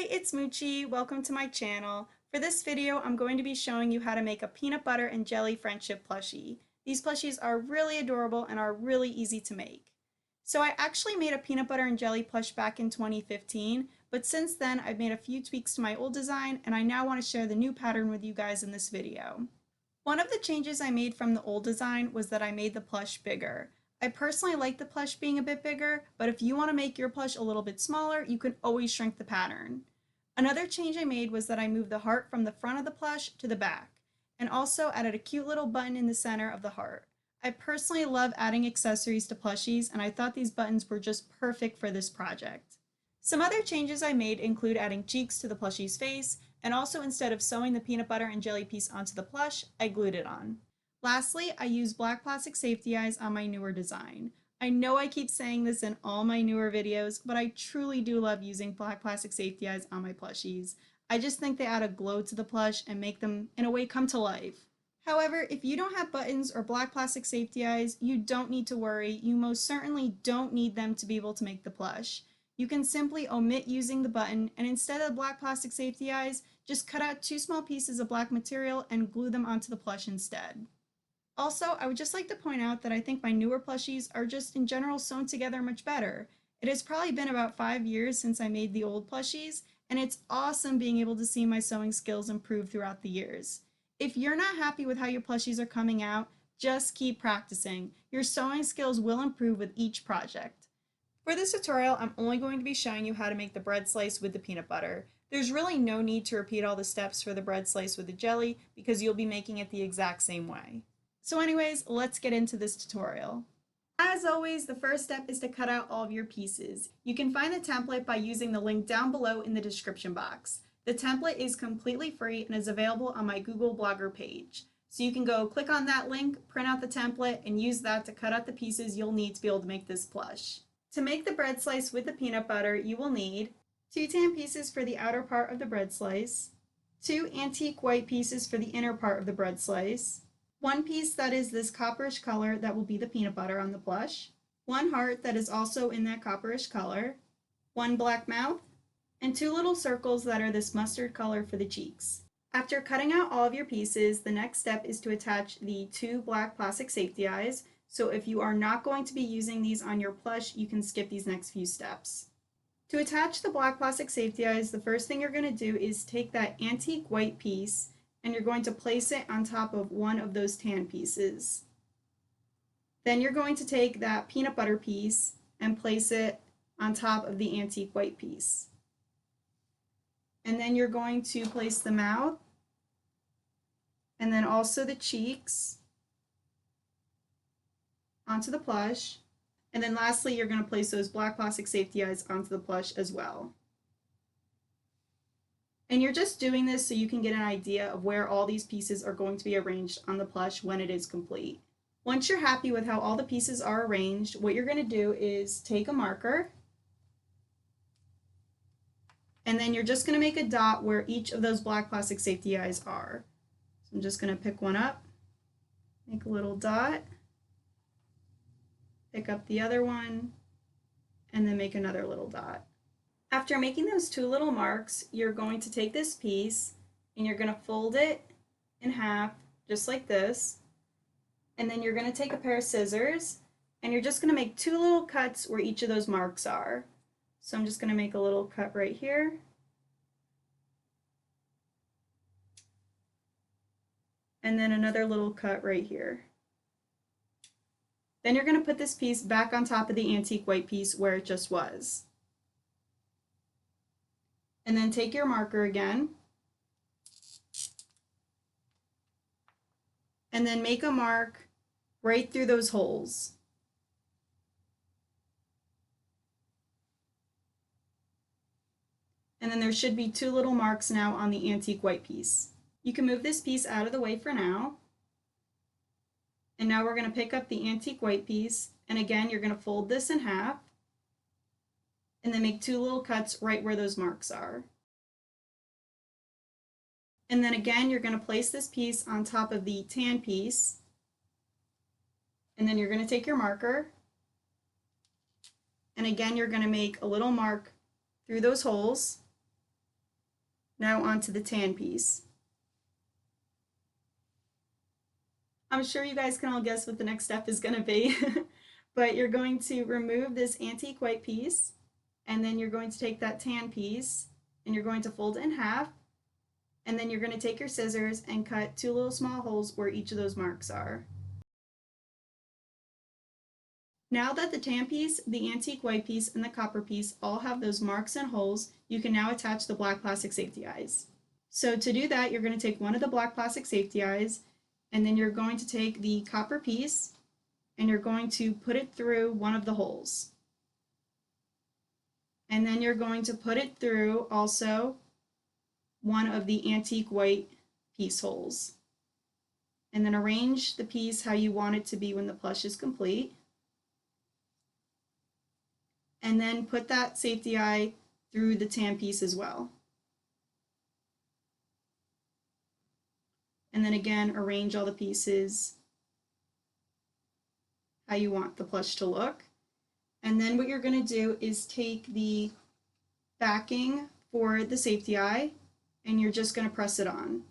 it's Moochie. Welcome to my channel. For this video, I'm going to be showing you how to make a peanut butter and jelly friendship plushie. These plushies are really adorable and are really easy to make. So I actually made a peanut butter and jelly plush back in 2015, but since then I've made a few tweaks to my old design and I now want to share the new pattern with you guys in this video. One of the changes I made from the old design was that I made the plush bigger. I personally like the plush being a bit bigger, but if you want to make your plush a little bit smaller, you can always shrink the pattern. Another change I made was that I moved the heart from the front of the plush to the back, and also added a cute little button in the center of the heart. I personally love adding accessories to plushies, and I thought these buttons were just perfect for this project. Some other changes I made include adding cheeks to the plushie's face, and also instead of sewing the peanut butter and jelly piece onto the plush, I glued it on. Lastly, I used black plastic safety eyes on my newer design. I know I keep saying this in all my newer videos, but I truly do love using black plastic safety eyes on my plushies. I just think they add a glow to the plush and make them, in a way, come to life. However, if you don't have buttons or black plastic safety eyes, you don't need to worry. You most certainly don't need them to be able to make the plush. You can simply omit using the button, and instead of the black plastic safety eyes, just cut out 2 small pieces of black material and glue them onto the plush instead. Also, I would just like to point out that I think my newer plushies are just in general sewn together much better. It has probably been about 5 years since I made the old plushies, and it's awesome being able to see my sewing skills improve throughout the years. If you're not happy with how your plushies are coming out, just keep practicing. Your sewing skills will improve with each project. For this tutorial, I'm only going to be showing you how to make the bread slice with the peanut butter. There's really no need to repeat all the steps for the bread slice with the jelly because you'll be making it the exact same way. So anyways, let's get into this tutorial. As always, the first step is to cut out all of your pieces. You can find the template by using the link down below in the description box. The template is completely free and is available on my Google Blogger page. So you can go click on that link, print out the template, and use that to cut out the pieces you'll need to be able to make this plush. To make the bread slice with the peanut butter, you will need 2 tan pieces for the outer part of the bread slice, 2 antique white pieces for the inner part of the bread slice, 1 piece that is this copperish color that will be the peanut butter on the plush, 1 heart that is also in that copperish color, 1 black mouth, and 2 little circles that are this mustard color for the cheeks. After cutting out all of your pieces, the next step is to attach the 2 black plastic safety eyes. So if you are not going to be using these on your plush, you can skip these next few steps. To attach the black plastic safety eyes, the first thing you're going to do is take that antique white piece and you're going to place it on top of one of those tan pieces. Then you're going to take that peanut butter piece and place it on top of the antique white piece. And then you're going to place the mouth and then also the cheeks onto the plush. And then lastly, you're going to place those black plastic safety eyes onto the plush as well. And you're just doing this so you can get an idea of where all these pieces are going to be arranged on the plush when it is complete. Once you're happy with how all the pieces are arranged, what you're going to do is take a marker and then you're just going to make a dot where each of those black plastic safety eyes are. So I'm just going to pick one up, make a little dot, pick up the other one, and then make another little dot. After making those 2 little marks, you're going to take this piece and you're going to fold it in half, just like this. And then you're going to take a pair of scissors and you're just going to make 2 little cuts where each of those marks are. So I'm just going to make a little cut right here. And then another little cut right here. Then you're going to put this piece back on top of the antique white piece where it just was. And then take your marker again and then make a mark right through those holes. And then there should be 2 little marks now on the antique white piece. You can move this piece out of the way for now. And now we're going to pick up the antique white piece, and again you're going to fold this in half and then make 2 little cuts right where those marks are. And then again you're going to place this piece on top of the tan piece, and then you're going to take your marker and again you're going to make a little mark through those holes Now onto the tan piece. I'm sure you guys can all guess what the next step is going to be, but you're going to remove this antique white piece, and then you're going to take that tan piece and you're going to fold it in half, and then you're going to take your scissors and cut 2 little small holes where each of those marks are. Now that the tan piece, the antique white piece, and the copper piece all have those marks and holes, you can now attach the black plastic safety eyes. So to do that, you're going to take one of the black plastic safety eyes, and then you're going to take the copper piece and you're going to put it through one of the holes. And then you're going to put it through also one of the antique white piece holes. And then arrange the piece how you want it to be when the plush is complete. And then put that safety eye through the tan piece as well. And then again, arrange all the pieces how you want the plush to look. And then what you're going to do is take the backing for the safety eye and you're just going to press it on.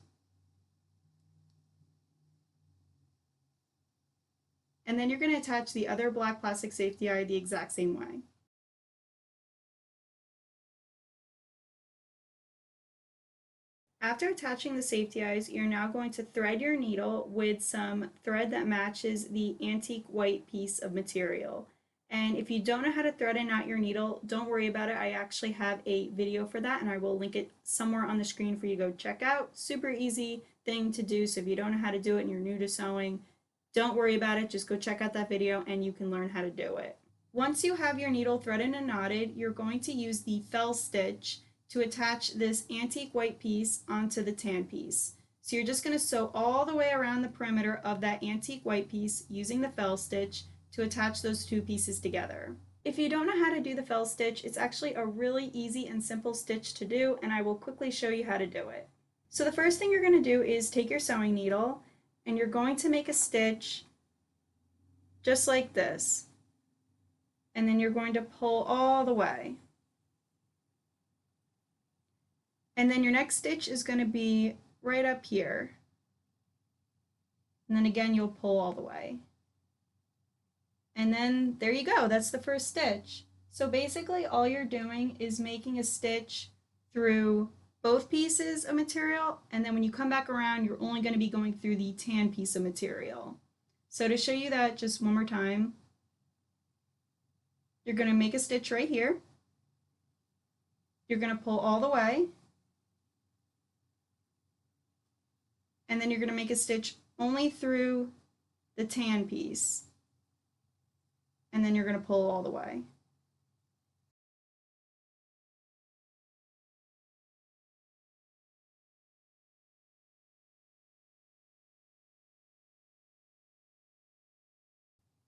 And then you're going to attach the other black plastic safety eye the exact same way. After attaching the safety eyes, you're now going to thread your needle with some thread that matches the antique white piece of material. And if you don't know how to thread and knot your needle, don't worry about it. I actually have a video for that and I will link it somewhere on the screen for you to go check out. Super easy thing to do, so if you don't know how to do it and you're new to sewing, don't worry about it. Just go check out that video and you can learn how to do it. Once you have your needle threaded and knotted, you're going to use the fell stitch to attach this antique white piece onto the tan piece. So you're just going to sew all the way around the perimeter of that antique white piece using the fell stitch to attach those two pieces together. If you don't know how to do the fell stitch, it's actually a really easy and simple stitch to do, and I will quickly show you how to do it. So the first thing you're going to do is take your sewing needle and you're going to make a stitch just like this. And then you're going to pull all the way. And then your next stitch is going to be right up here. And then again, you'll pull all the way. And then there you go, that's the first stitch. So basically all you're doing is making a stitch through both pieces of material, and then when you come back around, you're only going to be going through the tan piece of material. So to show you that just one more time, you're going to make a stitch right here. You're going to pull all the way. And then you're going to make a stitch only through the tan piece. And then you're going to pull all the way.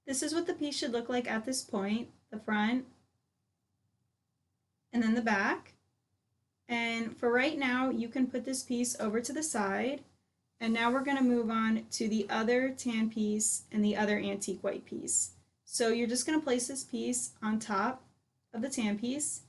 This is what the piece should look like at this point, the front and then the back. And for right now, you can put this piece over to the side. And now we're going to move on to the other tan piece and the other antique white piece. So you're just going to place this piece on top of the tan piece,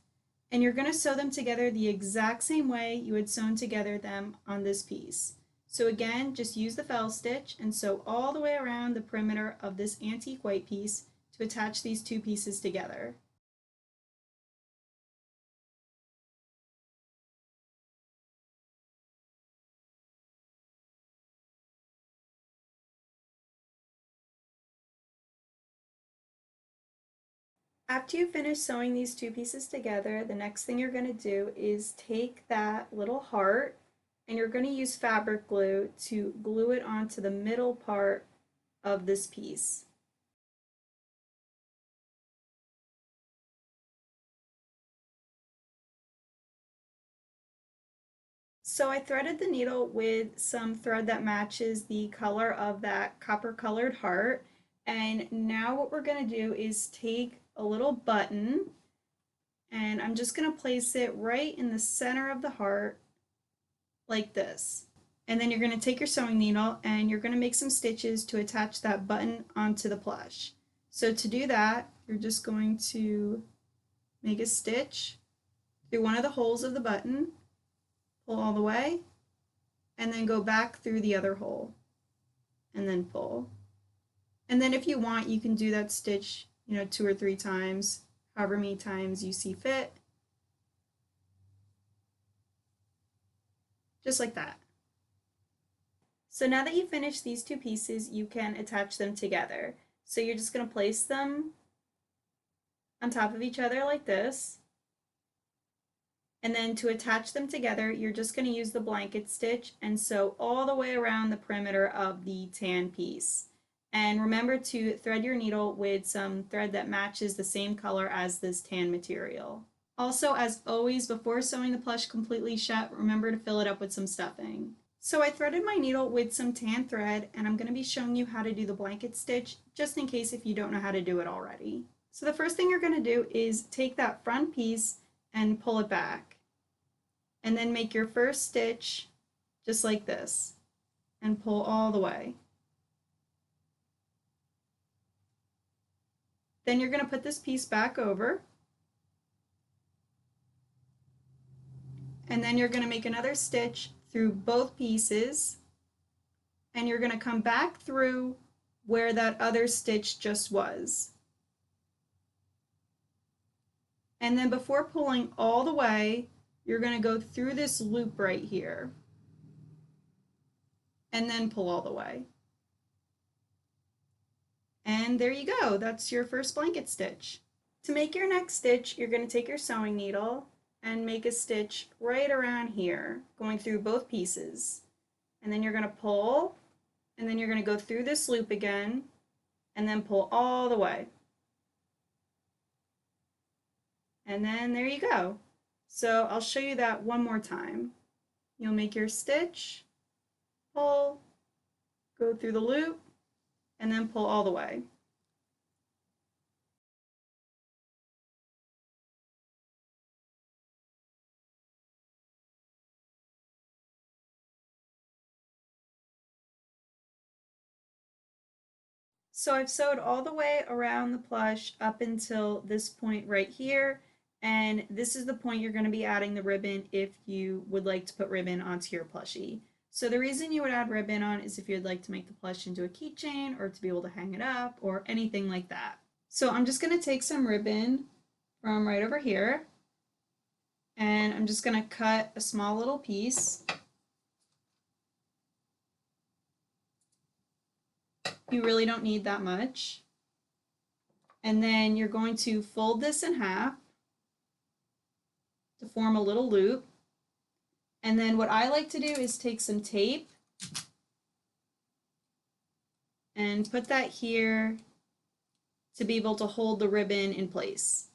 and you're going to sew them together the exact same way you had sewn together them on this piece. So again, just use the fell stitch and sew all the way around the perimeter of this antique white piece to attach these two pieces together. After you finish sewing these two pieces together, the next thing you're going to do is take that little heart and you're going to use fabric glue to glue it onto the middle part of this piece. So I threaded the needle with some thread that matches the color of that copper colored heart, and now what we're going to do is take a little button and I'm just going to place it right in the center of the heart like this. And then you're going to take your sewing needle and you're going to make some stitches to attach that button onto the plush. So to do that, you're just going to make a stitch through one of the holes of the button, pull all the way, and then go back through the other hole, and then pull. And then if you want, you can do that stitch, 2 or 3 times, however many times you see fit. Just like that. So now that you've finished these 2 pieces, you can attach them together. So you're just going to place them on top of each other like this. And then to attach them together, you're just going to use the blanket stitch and sew all the way around the perimeter of the tan piece. And remember to thread your needle with some thread that matches the same color as this tan material. Also, as always, before sewing the plush completely shut, remember to fill it up with some stuffing. So I threaded my needle with some tan thread, and I'm going to be showing you how to do the blanket stitch, just in case if you don't know how to do it already. So the first thing you're going to do is take that front piece and pull it back. And then make your first stitch just like this, and pull all the way. Then you're going to put this piece back over, and then you're going to make another stitch through both pieces, and you're going to come back through where that other stitch just was. And then before pulling all the way, you're going to go through this loop right here, and then pull all the way. And there you go, that's your first blanket stitch. To make your next stitch, you're going to take your sewing needle and make a stitch right around here, going through both pieces. And then you're going to pull, and then you're going to go through this loop again, and then pull all the way. And then there you go. So I'll show you that one more time. You'll make your stitch, pull, go through the loop, and then pull all the way. So I've sewed all the way around the plush up until this point right here, and this is the point you're going to be adding the ribbon if you would like to put ribbon onto your plushie. So the reason you would add ribbon on is if you'd like to make the plush into a keychain or to be able to hang it up or anything like that. So I'm just going to take some ribbon from right over here, and I'm just going to cut a small little piece. You really don't need that much. And then you're going to fold this in half to form a little loop. And then what I like to do is take some tape and put that here to be able to hold the ribbon in place.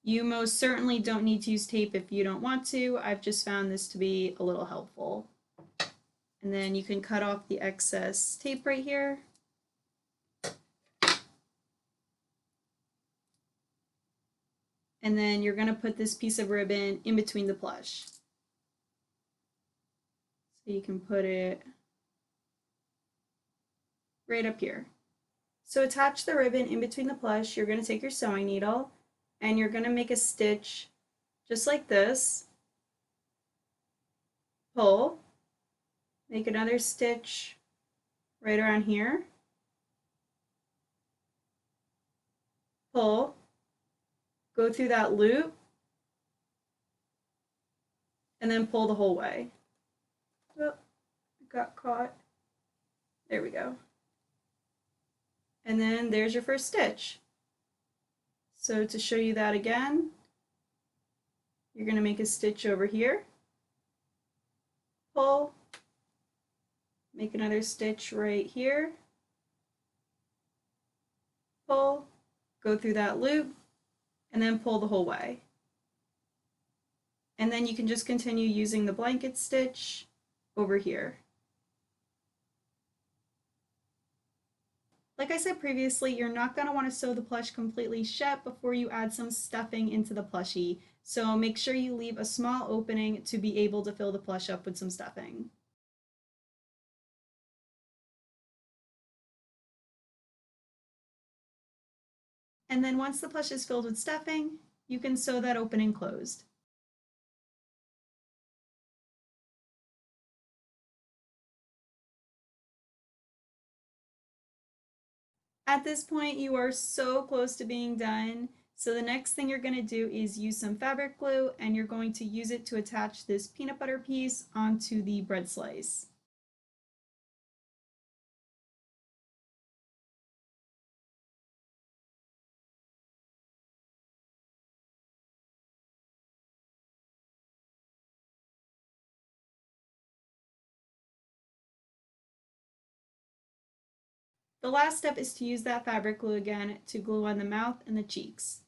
You most certainly don't need to use tape if you don't want to. I've just found this to be a little helpful. And then you can cut off the excess tape right here. And then you're going to put this piece of ribbon in between the plush. So you can put it right up here. So attach the ribbon in between the plush. You're going to take your sewing needle and you're going to make a stitch just like this. Pull, make another stitch right around here. Pull, go through that loop, and then pull the whole way. Oh, got caught. There we go. And then there's your first stitch. So to show you that again, you're going to make a stitch over here, pull, make another stitch right here, pull, go through that loop, and then pull the whole way. And then you can just continue using the blanket stitch over here. Like I said previously, you're not going to want to sew the plush completely shut before you add some stuffing into the plushie. So make sure you leave a small opening to be able to fill the plush up with some stuffing. And then once the plush is filled with stuffing, you can sew that opening closed. At this point, you are so close to being done. So the next thing you're going to do is use some fabric glue, and you're going to use it to attach this peanut butter piece onto the bread slice. The last step is to use that fabric glue again to glue on the mouth and the cheeks.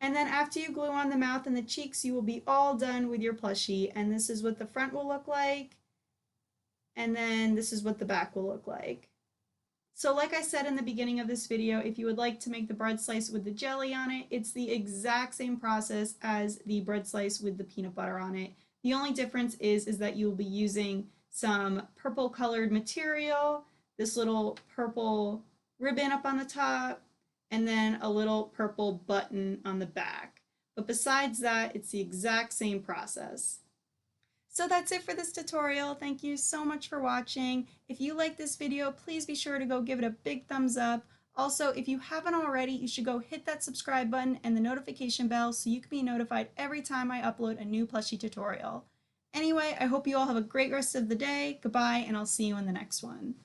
And then after you glue on the mouth and the cheeks, you will be all done with your plushie. And this is what the front will look like. And then this is what the back will look like. So like I said in the beginning of this video, if you would like to make the bread slice with the jelly on it, it's the exact same process as the bread slice with the peanut butter on it. The only difference is that you'll be using some purple colored material, this little purple ribbon up on the top, and then a little purple button on the back. But besides that, it's the exact same process. So that's it for this tutorial. Thank you so much for watching. If you like this video, please be sure to go give it a big thumbs up. Also, if you haven't already, you should go hit that subscribe button and the notification bell so you can be notified every time I upload a new plushie tutorial. Anyway, I hope you all have a great rest of the day. Goodbye, and I'll see you in the next one.